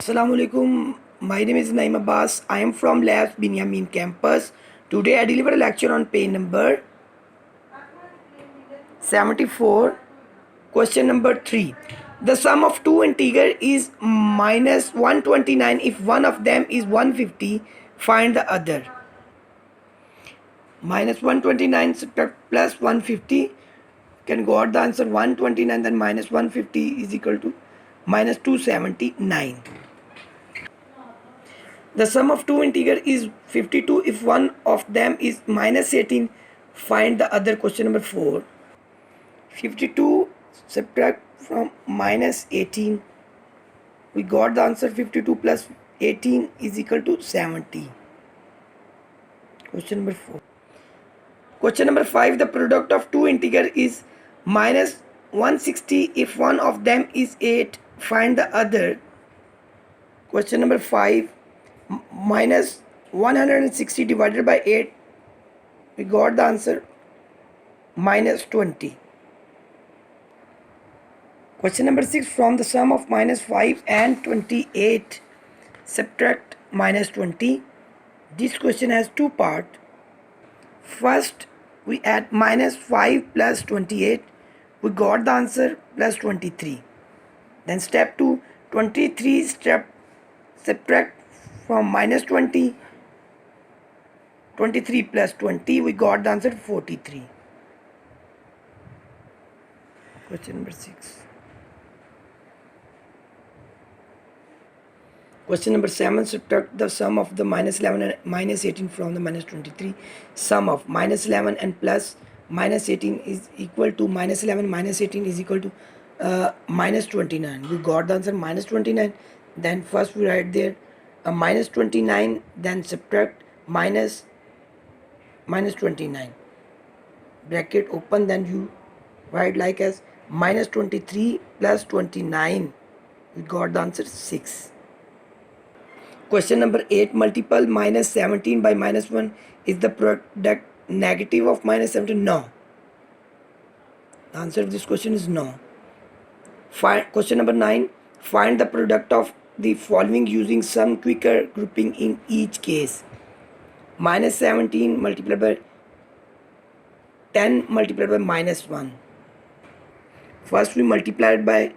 Assalamu alaikum. My name is Naim Abbas. I am from Labs Binyameen campus. Today I deliver a lecture on page number 74. Question number 3. The sum of two integers is minus 129 if one of them is 150. Find the other. Minus 129 subtract plus 150. Can got the answer 129, then minus 150 is equal to minus 279. The sum of two integers is 52 if one of them is minus 18. Find the other. Question number 4. 52 subtract from minus 18. We got the answer 52 plus 18 is equal to 70. Question number 4. Question number 5. The product of two integers is minus 160 if one of them is 8. Find the other. Question number 5. Minus 160 divided by 8, we got the answer minus 20. Question number 6. From the sum of minus 5 and 28 subtract minus 20. This question has two parts. First, we add minus 5 plus 28, we got the answer plus 23. Then step 2, 23 subtract from minus 20, 23 plus 20, we got the answer 43. Question number 6. Question number 7. Subtract the sum of the minus 11 and minus 18 from the minus 23. Sum of minus 11 and plus minus 18 is equal to minus 11 minus 18 is equal to minus 29. We got the answer minus 29. Then first we write there minus 29, then subtract minus 29, bracket open, then you write like as minus 23 plus 29. We got the answer 6. Question number 8. Multiple minus 17 by minus 1. Is the product negative of minus 17? No. The answer of this question is no. Question number 9. Find the product of the following using some quicker grouping in each case. Minus 17 multiplied by 10 multiplied by minus 1. First we multiplied by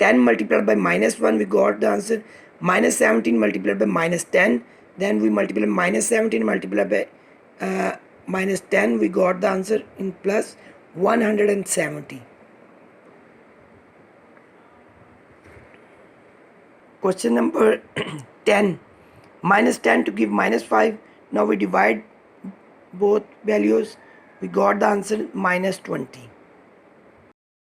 10 multiplied by minus 1, we got the answer minus 17 multiplied by minus 10. Then we multiplied minus 17 multiplied by minus 10, we got the answer in plus 170. Question number 10. Minus 10 to give minus 5. Now we divide both values. We got the answer minus 20.